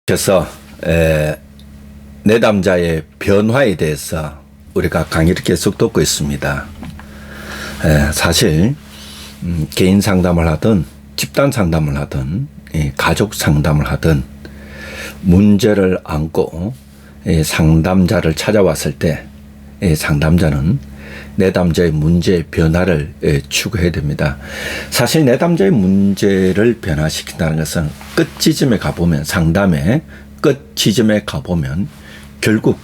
그래서 내담자의 변화에 대해서 우리가 강의를 계속 듣고 있습니다. 사실 개인 상담을 하든 집단 상담을 하든 가족 상담을 하든 문제를 안고 상담자를 찾아왔을 때 상담자는 내담자의 문제의 변화를 추구해야 됩니다. 사실 내담자의 문제를 변화시킨다는 것은 끝 지점에 가보면, 상담의 끝 지점에 가보면 결국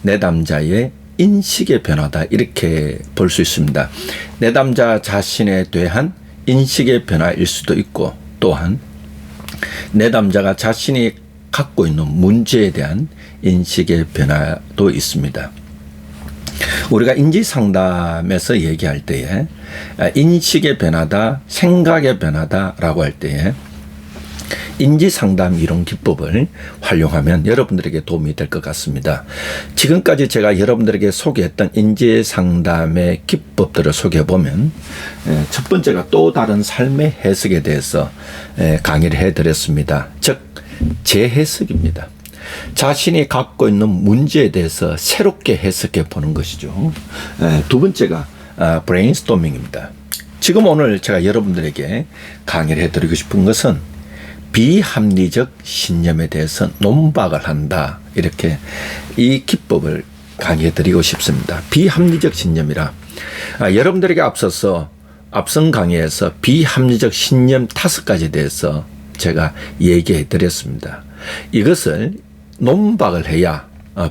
내담자의 인식의 변화다, 이렇게 볼 수 있습니다. 내담자 자신에 대한 인식의 변화일 수도 있고, 또한 내담자가 자신이 갖고 있는 문제에 대한 인식의 변화도 있습니다. 우리가 인지상담에서 얘기할 때에 인식의 변화다, 생각의 변화다라고 할 때에 인지상담 이론 기법을 활용하면 여러분들에게 도움이 될 것 같습니다. 지금까지 제가 여러분들에게 소개했던 인지상담의 기법들을 소개해보면 첫 번째가 또 다른 삶의 해석에 대해서 강의를 해드렸습니다. 즉 재해석입니다. 자신이 갖고 있는 문제에 대해서 새롭게 해석해 보는 것이죠. 두 번째가 브레인스토밍입니다. 지금 오늘 제가 여러분들에게 강의를 해드리고 싶은 것은 비합리적 신념에 대해서 논박을 한다, 이렇게 이 기법을 강의해 드리고 싶습니다. 비합리적 신념이라 여러분들에게 앞선 강의에서 비합리적 신념 5가지에 대해서 제가 얘기해 드렸습니다. 이것을 논박을 해야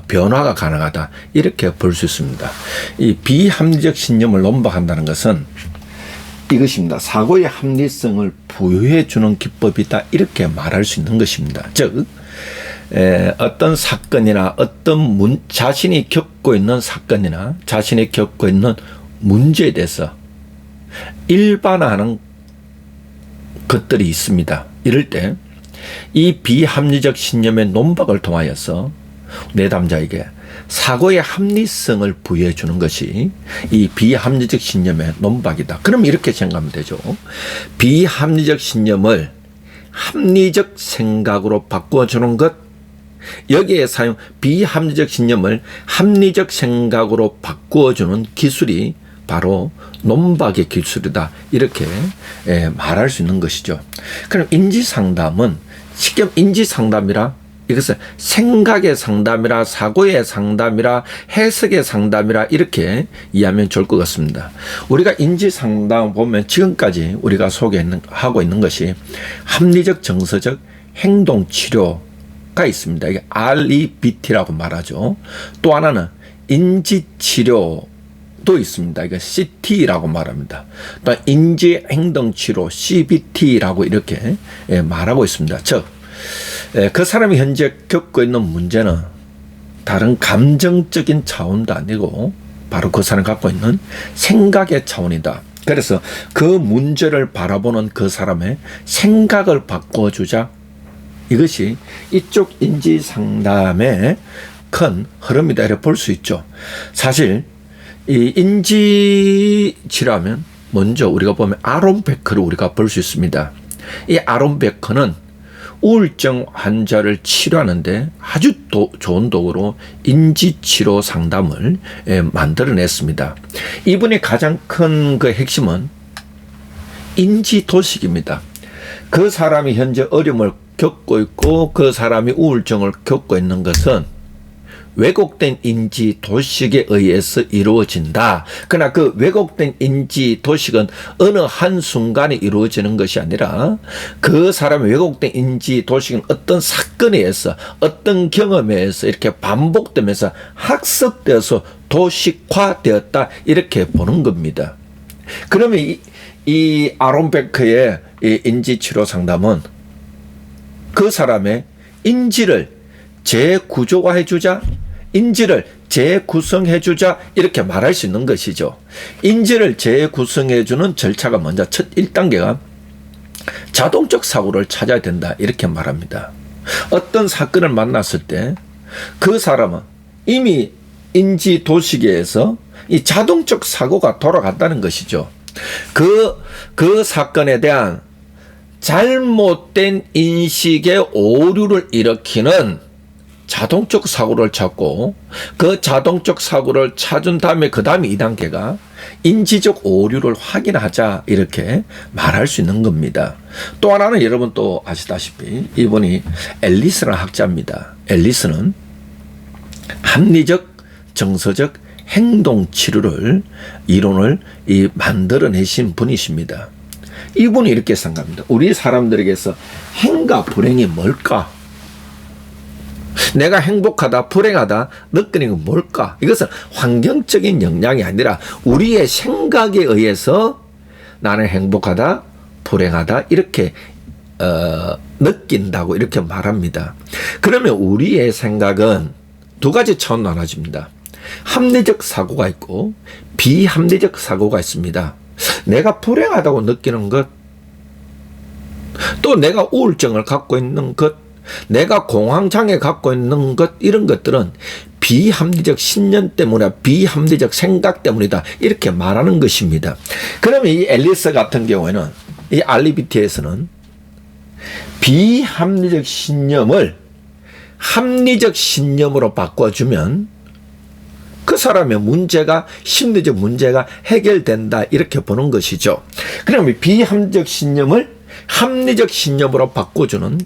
변화가 가능하다, 이렇게 볼 수 있습니다. 이 비합리적 신념을 논박한다는 것은 이것입니다. 사고의 합리성을 부여해 주는 기법이다, 이렇게 말할 수 있는 것입니다. 즉 어떤 사건이나 어떤 자신이 겪고 있는 사건이나 자신이 겪고 있는 문제에 대해서 일반화하는 것들이 있습니다. 이럴 때 이 비합리적 신념의 논박을 통하여서 내담자에게 사고의 합리성을 부여해 주는 것이 이 비합리적 신념의 논박이다. 그럼 이렇게 생각하면 되죠. 비합리적 신념을 합리적 생각으로 바꿔주는 것, 여기에 사용 비합리적 신념을 합리적 생각으로 바꾸어주는 기술이 바로 논박의 기술이다, 이렇게 말할 수 있는 것이죠. 그럼 인지상담은 쉽게 인지상담이라 이것은 생각의 상담이라 사고의 상담이라 해석의 상담이라 이렇게 이해하면 좋을 것 같습니다. 우리가 인지상담 보면 지금까지 우리가 소개하고 있는 것이 합리적 정서적 행동치료가 있습니다. 이게 REBT라고 말하죠. 또 하나는 인지치료 도 있습니다. 이거 CT라고 말합니다. 또 인지행동치료 CBT라고 이렇게 말하고 있습니다. 즉, 그 사람이 현재 겪고 있는 문제는 다른 감정적인 차원도 아니고 바로 그 사람이 갖고 있는 생각의 차원이다. 그래서 그 문제를 바라보는 그 사람의 생각을 바꿔주자. 이것이 이쪽 인지상담의 큰 흐름이다, 이렇게 볼 수 있죠. 사실 이 인지치료하면 먼저 우리가 보면 아론베커를 우리가 볼 수 있습니다. 이 아론베커는 우울증 환자를 치료하는데 아주 좋은 도구로 인지치료 상담을 만들어냈습니다. 이분의 가장 큰 그 핵심은 인지도식입니다. 그 사람이 현재 어려움을 겪고 있고 그 사람이 우울증을 겪고 있는 것은 왜곡된 인지 도식에 의해서 이루어진다. 그러나 그 왜곡된 인지 도식은 어느 한순간에 이루어지는 것이 아니라 그 사람의 왜곡된 인지 도식은 어떤 사건에 의해서 어떤 경험에 의해서 이렇게 반복되면서 학습되어서 도식화되었다, 이렇게 보는 겁니다. 그러면 이 아론베커의 이 인지치료 상담은 그 사람의 인지를 재구조화해주자, 인지를 재구성해주자, 이렇게 말할 수 있는 것이죠. 인지를 재구성해주는 절차가 먼저 첫 1단계가 자동적 사고를 찾아야 된다, 이렇게 말합니다. 어떤 사건을 만났을 때 그 사람은 이미 인지 도식에서 이 자동적 사고가 돌아갔다는 것이죠. 그 사건에 대한 잘못된 인식의 오류를 일으키는 자동적 사고를 찾고 그 자동적 사고를 찾은 다음에 그 다음에 2단계가 인지적 오류를 확인하자 이렇게 말할 수 있는 겁니다. 또 하나는 여러분 또 아시다시피 이분이 앨리스라는 학자입니다. 앨리스는 합리적 정서적 행동 치료를 이론을 만들어내신 분이십니다. 이분이 이렇게 생각합니다. 우리 사람들에게서 행과 불행이 뭘까? 내가 행복하다, 불행하다 느끼는 건 뭘까? 이것은 환경적인 영향이 아니라 우리의 생각에 의해서 나는 행복하다, 불행하다 이렇게 느낀다고 이렇게 말합니다. 그러면 우리의 생각은 두 가지 차원으로 나눠집니다. 합리적 사고가 있고 비합리적 사고가 있습니다. 내가 불행하다고 느끼는 것, 또 내가 우울증을 갖고 있는 것, 내가 공황장애 갖고 있는 것, 이런 것들은 비합리적 신념 때문에 비합리적 생각 때문이다 이렇게 말하는 것입니다. 그러면 이 앨리스 같은 경우에는 이 RBT에서는 비합리적 신념을 합리적 신념으로 바꿔주면 그 사람의 문제가 심리적 문제가 해결된다 이렇게 보는 것이죠. 그러면 비합리적 신념을 합리적 신념으로 바꿔주는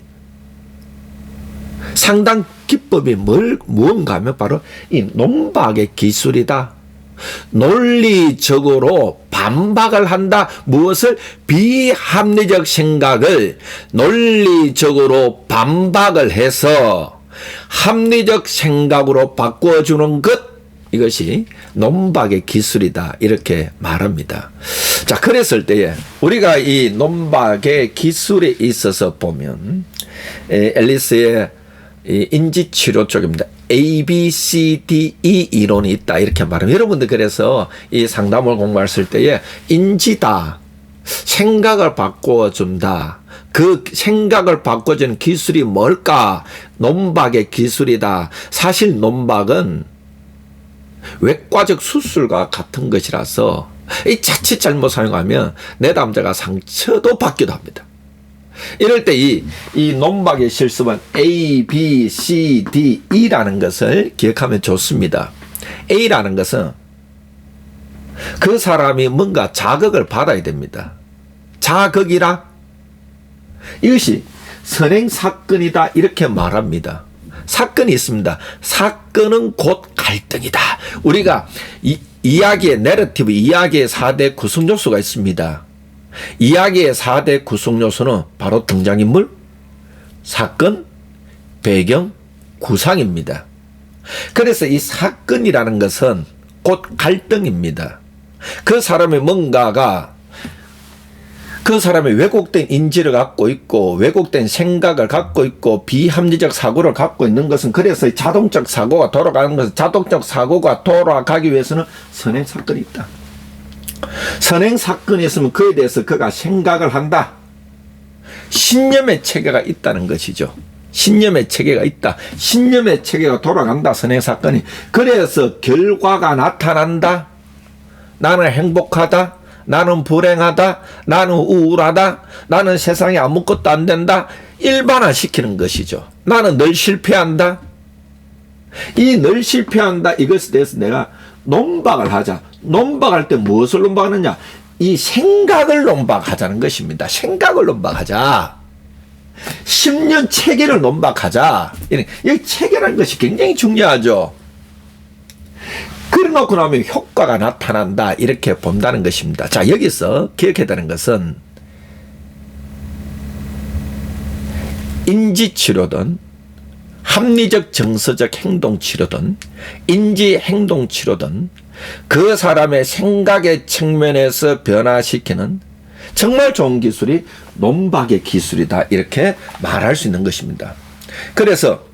상당 기법이 무언가 하면 바로 이 논박의 기술이다. 논리적으로 반박을 한다. 무엇을? 비합리적 생각을 논리적으로 반박을 해서 합리적 생각으로 바꿔주는 것, 이것이 논박의 기술이다 이렇게 말합니다. 자, 그랬을 때에 우리가 이 논박의 기술에 있어서 보면 앨리스의 인지치료 쪽입니다. A, B, C, D, E 이론이 있다 이렇게 말합니다. 여러분들 그래서 이 상담을 공부했을 때에 인지다, 생각을 바꿔준다. 그 생각을 바꿔주는 기술이 뭘까? 논박의 기술이다. 사실 논박은 외과적 수술과 같은 것이라서 이 자칫 잘못 사용하면 내담자가 상처도 받기도 합니다. 이럴 때 이 논박의 실습은 A, B, C, D, E라는 것을 기억하면 좋습니다. A라는 것은 그 사람이 뭔가 자극을 받아야 됩니다. 자극이라 이것이 선행사건이다 이렇게 말합니다. 사건이 있습니다. 사건은 곧 갈등이다. 우리가 이야기의 내러티브, 이야기의 4대 구성요소가 있습니다. 이야기의 4대 구성요소는 바로 등장인물, 사건, 배경, 구상입니다. 그래서 이 사건이라는 것은 곧 갈등입니다. 그 사람의 뭔가가 그 사람의 왜곡된 인지를 갖고 있고 왜곡된 생각을 갖고 있고 비합리적 사고를 갖고 있는 것은, 그래서 자동적 사고가 돌아가는 것은, 자동적 사고가 돌아가기 위해서는 선행사건이 있다. 선행사건이 있으면 그에 대해서 그가 생각을 한다. 신념의 체계가 있다는 것이죠. 신념의 체계가 있다. 신념의 체계가 돌아간다. 선행사건이. 그래서 결과가 나타난다. 나는 행복하다. 나는 불행하다. 나는 우울하다. 나는 세상에 아무것도 안 된다. 일반화시키는 것이죠. 나는 늘 실패한다. 이 늘 실패한다. 이것에 대해서 내가 논박을 하자. 논박할 때 무엇을 논박하느냐? 이 생각을 논박하자는 것입니다. 생각을 논박하자. 10년 체계를 논박하자. 이 체계라는 것이 굉장히 중요하죠. 그래놓고 나면 효과가 나타난다 이렇게 본다는 것입니다. 자, 여기서 기억해야 되는 것은 인지치료든 합리적 정서적 행동치료든 인지행동치료든 그 사람의 생각의 측면에서 변화시키는 정말 좋은 기술이 논박의 기술이다 이렇게 말할 수 있는 것입니다. 그래서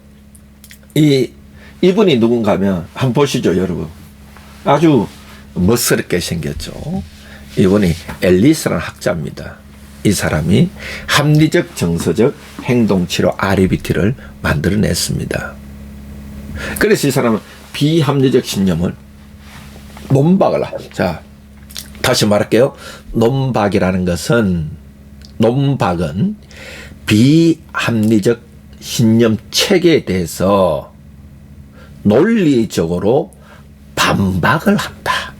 이분이 누군가 하면 한번 보시죠, 여러분. 아주 멋스럽게 생겼죠. 이분이 앨리스라는 학자입니다. 이 사람이 합리적 정서적 행동치료 RBT를 만들어냈습니다. 그래서 이 사람은 비합리적 신념을 논박을 자, 다시 말할게요. 논박이라는 것은 논박은 비합리적 신념 체계에 대해서 논리적으로 반박을 한다.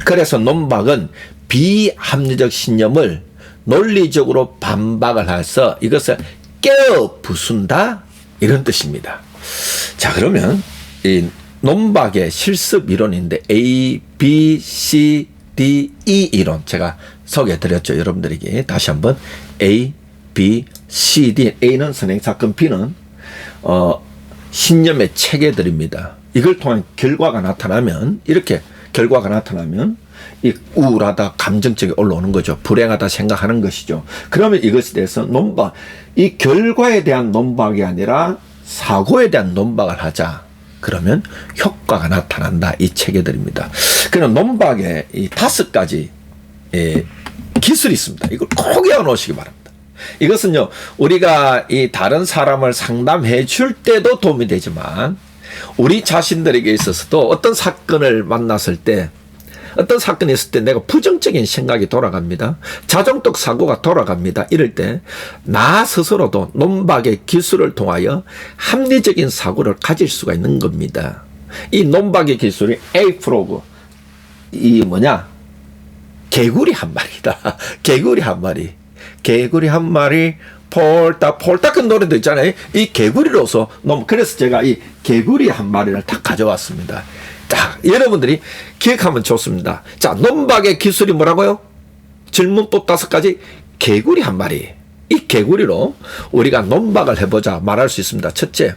그래서 논박은 비합리적 신념을 논리적으로 반박을 해서 이것을 깨어 부순다, 이런 뜻입니다. 자, 그러면 이 논박의 실습 이론인데 A, B, C, D, E 이론 제가 소개해 드렸죠. 여러분들에게 다시 한번 A, B, C, D. A는 선행사건, B는 신념의 체계들입니다. 이걸 통한 결과가 나타나면, 이렇게 결과가 나타나면 이 우울하다, 감정적이 올라오는 거죠. 불행하다 생각하는 것이죠. 그러면 이것에 대해서 논박, 이 결과에 대한 논박이 아니라 사고에 대한 논박을 하자. 그러면 효과가 나타난다. 이 체계들입니다. 그럼 논박에 이 5가지 기술이 있습니다. 이걸 꼭 외워 놓으시기 바랍니다. 이것은요, 우리가 이 다른 사람을 상담해 줄 때도 도움이 되지만, 우리 자신들에게 있어서도 어떤 사건을 만났을 때, 어떤 사건이 있을 때 내가 부정적인 생각이 돌아갑니다. 자정적 사고가 돌아갑니다. 이럴 때 나 스스로도 논박의 기술을 통하여 합리적인 사고를 가질 수가 있는 겁니다. 이 논박의 기술이 에이프로그, 이 뭐냐, 개구리 한 마리다. 개구리 한 마리. 개구리 한 마리 폴딱 폴딱 그 노래도 있잖아요. 이 개구리로서 그래서 제가 이 개구리 한 마리를 딱 가져왔습니다. 자, 여러분들이 기억하면 좋습니다. 자, 논박의 기술이 뭐라고요? 질문법 5가지, 개구리 한 마리. 이 개구리로 우리가 논박을 해보자 말할 수 있습니다. 첫째,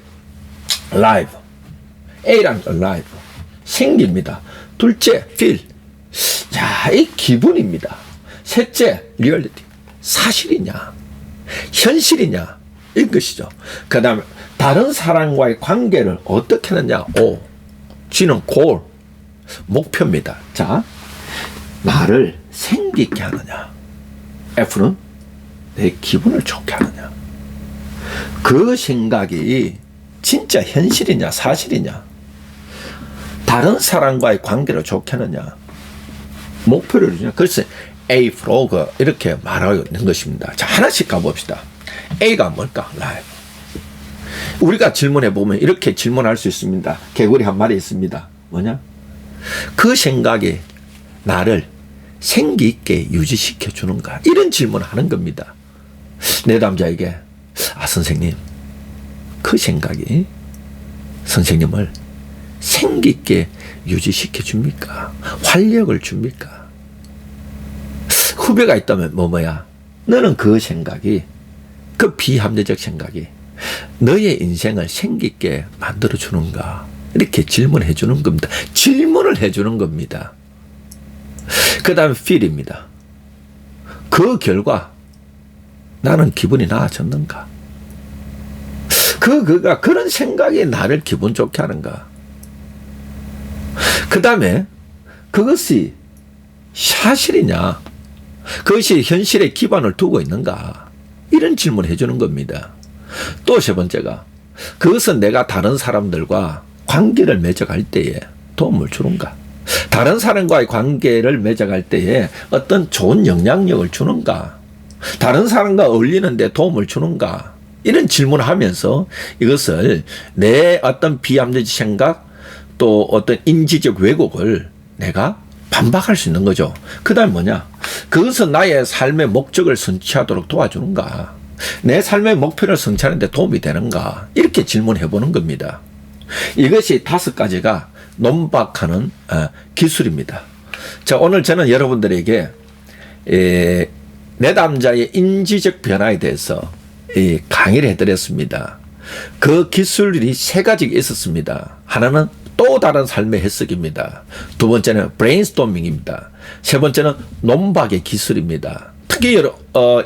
live. A란 live. 생기입니다. 둘째, feel. 자, 이 기분입니다. 셋째, reality. 사실이냐, 현실이냐, 이것이죠. 그 다음에 다른 사람과의 관계를 어떻게 하느냐, O. G는 goal, 목표입니다. 자, 나를 생기게 하느냐, F는 내 기분을 좋게 하느냐. 그 생각이 진짜 현실이냐 사실이냐, 다른 사람과의 관계를 좋게 하느냐, 목표를 주냐. 그래서 A 프로그 이렇게 말하고 있는 것입니다. 자, 하나씩 가봅시다. A가 뭘까? 라이브. 우리가 질문해 보면 이렇게 질문할 수 있습니다. 개구리 한 마리 있습니다. 뭐냐? 그 생각이 나를 생기 있게 유지시켜 주는가? 이런 질문을 하는 겁니다. 내담자에게, 아, 선생님, 그 생각이 선생님을 생기 있게 유지시켜 줍니까? 활력을 줍니까? 후배가 있다면 뭐야? 너는 그 생각이, 그 비합리적 생각이 너의 인생을 생기 있게 만들어 주는가? 이렇게 질문해 주는 겁니다. 질문을 해 주는 겁니다. 그 다음에 feel입니다. 그 결과 나는 기분이 나아졌는가? 그가 그런 생각이 나를 기분 좋게 하는가? 그 다음에 그것이 사실이냐? 그것이 현실에 기반을 두고 있는가? 이런 질문을 해주는 겁니다. 또 세 번째가, 그것은 내가 다른 사람들과 관계를 맺어갈 때에 도움을 주는가? 다른 사람과의 관계를 맺어갈 때에 어떤 좋은 영향력을 주는가? 다른 사람과 어울리는데 도움을 주는가? 이런 질문을 하면서 이것을 내 어떤 비합리적 생각, 또 어떤 인지적 왜곡을 내가 반박할 수 있는 거죠. 그 다음 뭐냐? 그것은 나의 삶의 목적을 성취하도록 도와주는가? 내 삶의 목표를 성취하는 데 도움이 되는가? 이렇게 질문해 보는 겁니다. 이것이 5가지가 논박하는 기술입니다. 자, 오늘 저는 여러분들에게 내담자의 인지적 변화에 대해서 강의를 해드렸습니다. 그 기술이 3가지가 있었습니다. 하나는 또 다른 삶의 해석입니다. 두 번째는 브레인스토밍입니다. 세 번째는 논박의 기술입니다. 특히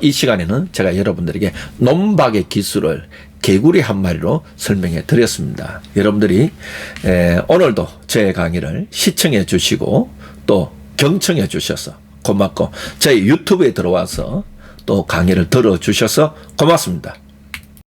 이 시간에는 제가 여러분들에게 논박의 기술을 개구리 한 마리로 설명해 드렸습니다. 여러분들이 오늘도 제 강의를 시청해 주시고 또 경청해 주셔서 고맙고, 저희 유튜브에 들어와서 또 강의를 들어주셔서 고맙습니다.